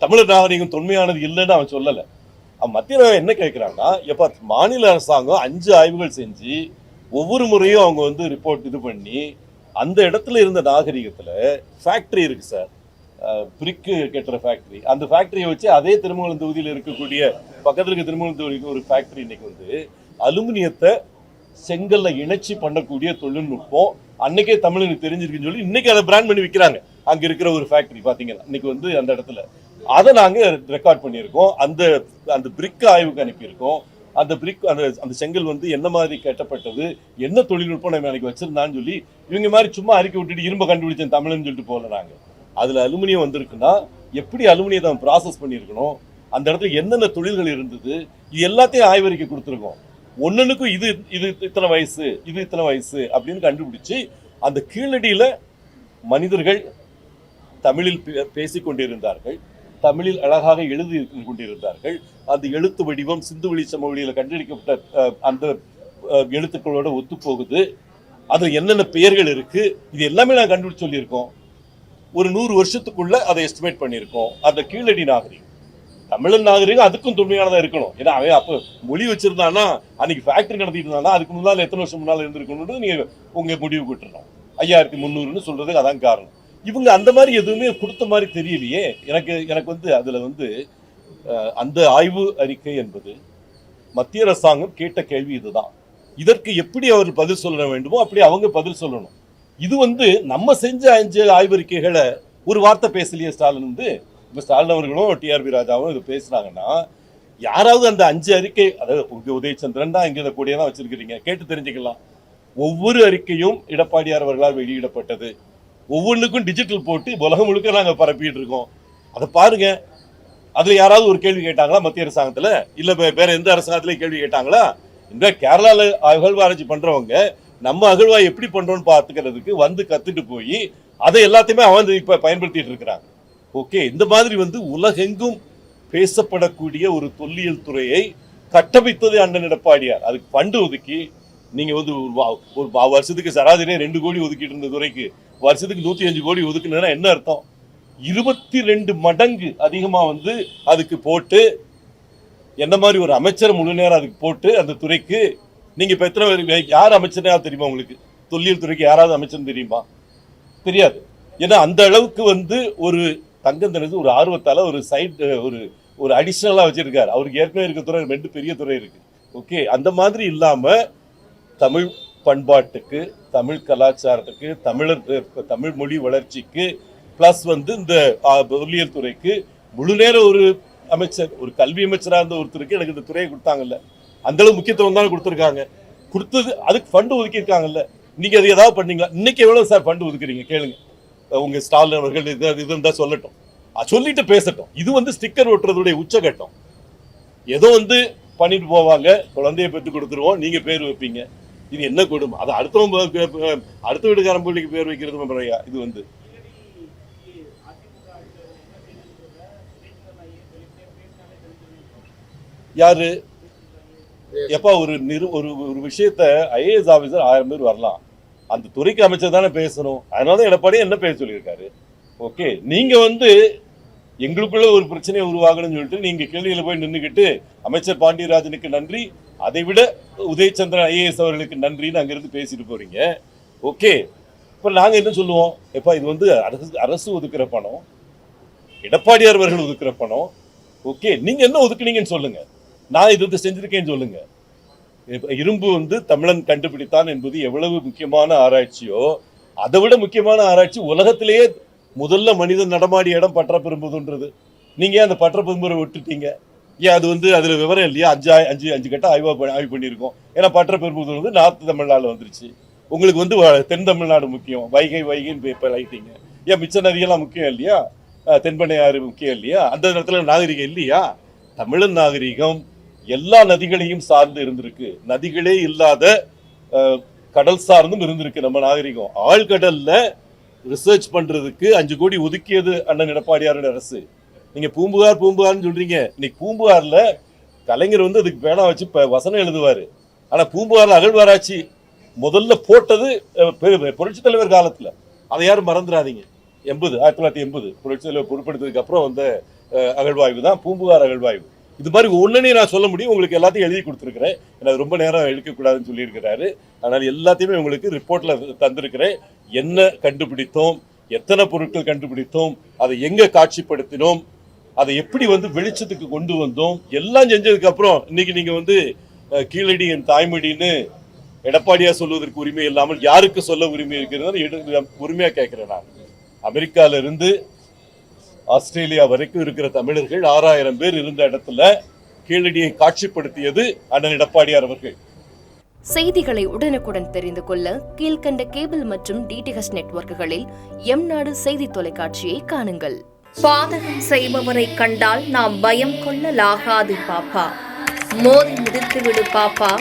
தமிழர் நாகரிகம் தொன்மையானது இல்லைன்னு அவன் சொல்லலை. மத்திய என்ன கேட்கிறான்னா, எப்ப மாநில அரசாங்கம் 5 ஆய்வுகள் செஞ்சு ஒவ்வொரு முறையும் அவங்க வந்து ரிப்போர்ட் இது பண்ணி அந்த இடத்துல இருந்த நாகரிகத்துல ஃபேக்டரி இருக்கு சார், பிரிக்கு கட்டுற ஃபேக்டரி, அந்த ஃபேக்டரியை வச்சு அதே திருமங்கலம் தொகுதியில் இருக்கக்கூடிய பக்கத்துல இருக்க திருமங்கலம் தொகுதிக்கு ஒரு ஃபேக்டரி இன்னைக்கு வந்து அலுமினியத்தை செங்கல்ல இணைச்சி பண்ணக்கூடிய தொழில்நுட்பம் அன்னைக்கே தமிழுக்கு தெரிஞ்சிருக்குன்னு சொல்லி இன்னைக்கு அதை பிராண்ட் பண்ணி விற்கிறாங்க. அங்க இருக்கிற ஒரு ஃபேக்டரி பாத்தீங்கன்னா இன்னைக்கு வந்து அந்த இடத்துல அதை நாங்க ரெக்கார்ட் பண்ணியிருக்கோம். அந்த அந்த பிரிக் ஆய்வுக்கு அனுப்பியிருக்கோம். அந்த பிரிக் அந்த செங்கல் வந்து என்ன மாதிரி கட்டப்பட்டது, என்ன தொழில்நுட்பம் நம்ம எனக்கு வச்சிருந்தான்னு சொல்லி இவங்க மாதிரி சும்மா அறிக்கை விட்டுட்டு இரும்ப கண்டுபிடிச்சேன் தமிழ்னு சொல்லிட்டு போல. நாங்க அதுல அலுமினியம் வந்திருக்குன்னா எப்படி அலுமினியத்தை ப்ராசஸ் பண்ணியிருக்கணும், அந்த இடத்துல என்னென்ன தொழில்கள் இருந்தது, இது எல்லாத்தையும் ஆய்வறிக்கை கொடுத்துருக்கோம். ஒன்னொன்னுக்கும் இது இது இத்தனை வயசு, இது இத்தனை வயசு அப்படின்னு கண்டுபிடிச்சு அந்த கீழடியில மனிதர்கள் தமிழில் பேசிக் கொண்டிருந்தார்கள், தமிழில் அழகாக எழுதி கொண்டிருந்தார்கள். அந்த எழுத்து வடிவம் சிந்துவெளி சமவெளியில் கண்டெடுக்கப்பட்ட அந்த எழுத்துக்களோட ஒத்து போகுது. அதுல என்னென்ன பெயர்கள் இருக்கு, இது எல்லாமே நான் கண்டுபிடிச்சு சொல்லியிருக்கோம். ஒரு 100 வருஷத்துக்குள்ள அதை எஸ்டிமேட் பண்ணியிருக்கோம். அந்த கீழடி நாகரிகம் தமிழன் நாகரிகம் அதுக்கும் தொன்மையானதா இருக்கணும். ஏன்னா அவன் அப்போ மொழி வச்சிருந்தானா, அன்னைக்கு ஃபேக்டரி நடத்திட்டு இருந்தானா, அதுக்கு முன்னால எத்தனை வருஷம் முன்னால இருந்திருக்கணும்னு நீங்க உங்க முடிவு விட்டுறணும். 5300 சொல்றதுக்கு அதான் காரணம். இவங்க அந்த மாதிரி எதுவுமே கொடுத்த மாதிரி தெரியலையே. எனக்கு வந்து அதுல வந்து அந்த ஆய்வு அறிக்கை என்பது மத்திய அரசாங்கம் கேட்ட கேள்வி இதுதான். இதற்கு எப்படி அவர் பதில் சொல்ல வேண்டுமோ அப்படி அவங்க பதில் சொல்லணும். இது வந்து நம்ம செஞ்ச 5 ஆய்வறிக்கைகளை ஒரு வார்த்தை பேசலையே ஸ்டாலின் வந்து. இப்ப ஸ்டாலின் அவர்களும் டிஆர்பி ராஜாவும் இது பேசுறாங்கன்னா யாராவது அந்த 5 அறிக்கை, அதாவது உதயச்சந்திரன் தான் இங்க கூடியதான் வச்சிருக்கிறீங்க, கேட்டு தெரிஞ்சுக்கலாம். ஒவ்வொரு அறிக்கையும் எடப்பாடியார் அவர்களால் வெளியிடப்பட்டது. ஒவ்வொன்றுக்கும் டிஜிட்டல் போட்டு உலகம் முழுக்க நாங்க பரப்பிட்டு இருக்கோம். அதை பாருங்க. அதுல யாராவது ஒரு கேள்வி கேட்டாங்களா மத்திய அரசாங்கத்துல, இல்ல வேற எந்த அரசாங்கத்திலயும் கேள்வி கேட்டாங்களா? இந்த கேரளால அகழ்வாராய்ச்சி பண்றவங்க நம்ம அகழ்வாய் எப்படி பண்றோம்னு பார்த்துக்கிறதுக்கு வந்து கத்துட்டு போய் அதை எல்லாத்தையுமே அவன் இப்ப பயன்படுத்திட்டு இருக்கிறாங்க. ஓகே, இந்த மாதிரி வந்து உலகெங்கும் பேசப்படக்கூடிய ஒரு தொல்லியல் துறையை கட்டமைத்தது அண்ணன் எடப்பாடியார். அதுக்கு ஃபண்டு ஒதுக்கி நீங்க வந்து ஒரு வருஷத்துக்கு சராசரியா 2 கோடி ஒதுக்கிட்டு இருந்த துறைக்கு வருஷத்துக்கு 105 கோடி ஒதுக்குனா என்ன அர்த்தம்? 22 மடங்கு அதிகமா வந்து அதுக்கு போட்டு, என்ன மாதிரி ஒரு அமைச்சர் முழு நேரம் அதுக்கு போட்டு அந்த துறைக்கு நீங்க இப்ப எத்தனை யார் அமைச்சரா தெரியுமா உங்களுக்கு? தொல்லியல் துறைக்கு யாராவது அமைச்சர் தெரியுமா? தெரியாது. ஏன்னா அந்த அளவுக்கு வந்து ஒரு தங்கந்தனது ஒரு ஆர்வத்தால ஒரு சைட் ஒரு அடிஷனலா வச்சிருக்காரு. அவருக்கு ஏற்கனவே இருக்க துறை 2 பெரிய துறை இருக்கு. ஓகே, அந்த மாதிரி இல்லாம தமிழ் பண்பாட்டுக்கு, தமிழ் கலாச்சாரத்துக்கு, தமிழ் மொழி வளர்ச்சிக்கு பிளஸ் வந்து இந்த தொல்லியல் துறைக்கு முழு நேரம் ஒரு அமைச்சர், ஒரு கல்வி அமைச்சராக இருந்த ஒருத்தருக்கு எனக்கு இந்த துறையை கொடுத்தாங்கல்ல, அந்த அளவு முக்கியத்துவம் தான் கொடுத்துருக்காங்க. கொடுத்தது அதுக்கு ஃபண்டு ஒதுக்கியிருக்காங்கல்ல. நீங்க அது ஏதாவது பண்ணீங்களா? இன்னைக்கு எவ்வளவு சார் ஃபண்டு ஒதுக்குறீங்க கேளுங்க. உங்க ஸ்டாலின் அவர்கள் இது இருந்தா சொல்லட்டும், சொல்லிட்டு பேசட்டும். இது வந்து ஸ்டிக்கர் ஒட்டுறதுடைய உச்சகட்டம். ஏதோ வந்து பண்ணிட்டு போவாங்க, குழந்தைய பெற்று கொடுத்துருவோம், நீங்க பேர் வைப்பீங்க. இது என்ன கொடுமை? அது அடுத்த வீட்டுக்காரன் பிள்ளைக்கு பேர் வைக்கிறது முறையா? இது வந்து யாரு எப்பா ஒரு விஷயத்த ஐஏஎஸ் ஆபீசர் 1000 பேர் வரலாம், அந்த துறைக்கு அமைச்சர் தானே பேசணும். அதனால எடப்பாடியே என்ன பேச சொல்லியிருக்காரு. ஓகே, நீங்க வந்து எங்களுக்குள்ள ஒரு பிரச்சனையை உருவாகணும்னு சொல்லிட்டு நீங்க கேள்வியில போய் நின்றுக்கிட்டு அமைச்சர் பாண்டியராஜனுக்கு நன்றி, அதை விட உதயச்சந்திரன் ஐஏஎஸ் அவர்களுக்கு நன்றின்னு அங்கிருந்து பேசிட்டு போறீங்க. ஓகே, இப்ப நாங்க என்ன சொல்லுவோம்? எப்பா இது வந்து அரசு ஒதுக்குற பணம், எடப்பாடியார் அவர்கள் ஒதுக்குற பணம். ஓகே, நீங்க என்ன ஒதுக்குனீங்கன்னு சொல்லுங்க, நான் இது வந்து செஞ்சிருக்கேன்னு சொல்லுங்க. இரும்பு வந்து தமிழன் கண்டுபிடித்தான் என்பது எவ்வளவு முக்கியமான ஆராய்ச்சியோ அதை விட முக்கியமான ஆராய்ச்சி உலகத்திலேயே முதல்ல மனிதன் நடமாடிய இடம் பற்றப்பெரும்புதுன்றது. நீங்க அந்த பற்றப்பெரும்புரை விட்டுட்டீங்க. ஏன் அது வந்து அதுல விவரம் இல்லையா? அஞ்சு கட்ட ஆய்வு பண்ணியிருக்கோம். ஏன்னா பற்றப்பெரும்புதூர் வந்து நார்த் தமிழ்நாடு வந்துருச்சு. உங்களுக்கு வந்து தென் தமிழ்நாடு முக்கியம், வைகைன்னு பேப்பர் ஆயிட்டீங்க. ஏன் மிச்ச நதியெல்லாம் முக்கியம் இல்லையா? தென்பண்ணையாறு முக்கியம் இல்லையா? அந்த இடத்துல நாகரிகம் இல்லையா? தமிழன் நாகரிகம் எல்லா நதிகளையும் சார்ந்து இருந்திருக்கு. நதிகளே இல்லாத கடல் சார்ந்தும் இருந்திருக்கு நம்ம நாகரிகம். ஆழ்கடல்ல ரிசர்ச் பண்றதுக்கு 5 கோடி ஒதுக்கியது அண்ணன் எடப்பாடியாரோட அரசு. நீங்க பூம்புகார்னு சொல்றீங்க. இன்னைக்கு பூம்புகார்ல கலைஞர் வந்து அதுக்கு பேனா வச்சு வசனம் எழுதுவாரு. ஆனா பூம்புகார்ல அகழ்வாராய்ச்சி முதல்ல போட்டது புரட்சி தலைவர் காலத்துல. அதை யாரும் மறந்துடாதீங்க. 1980 புரட்சி தலைவர் பொறுப்பெடுத்ததுக்கு அப்புறம் வந்த அகழ்வாய்வு தான் பூம்புகார் அகழ்வாய்வு. இது மாதிரி ஒன்றுனே நான் சொல்ல முடியும். உங்களுக்கு எல்லாத்தையும் எழுதி கொடுத்துருக்கிறேன். எனக்கு ரொம்ப நேரம் எடுக்கக்கூடாதுன்னு சொல்லியிருக்கிறாரு. அதனால் எல்லாத்தையுமே உங்களுக்கு ரிப்போர்ட்டில் தந்திருக்கிறேன். என்ன கண்டுபிடித்தோம், எத்தனை பொருட்கள் கண்டுபிடித்தோம், அதை எங்கே காட்சிப்படுத்தினோம், அதை எப்படி வெளிச்சத்துக்கு கொண்டு வந்தோம், எல்லாம் செஞ்சதுக்கு அப்புறம் இன்னைக்கு நீங்க கீழடி என் தாய்மொழின்னு எடப்பாடியா சொல்வதற்கு உரிமை இல்லாமல் யாருக்கு சொல்ல உரிமை இருக்கிறது உரிமையா கேட்கிறேன். நான் அமெரிக்கால இருந்து ஆஸ்திரேலியா வரைக்கும் இருக்கிற தமிழர்கள் 6000 பேர் இருந்த இடத்துல கீழடியை காட்சிப்படுத்தியது அண்ணன் எடப்பாடியார் அவர்கள். செய்திகளை உடனுக்குடன் தெரிந்து கொள்ள கீழ்கண்ட கேபிள் மற்றும் டிடிஹெச் நெட்வொர்க்குகளில் எம்நாடு செய்தி தொலைக்காட்சியை காணுங்கள். பாதகம் செய்பவரை கண்டால் நாம் பயம் கொள்ளலாகாது பாப்பா. மோதி மிதித்து விடு பாப்பா,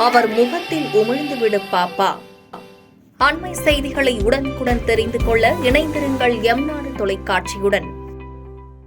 அவர் முகத்தில் உமிழ்ந்து விடு பாப்பா. அண்மை செய்திகளை உடனுக்குடன் தெரிந்து கொள்ள இணைந்திருங்கள் எம்நாடு தொலைக்காட்சியுடன்.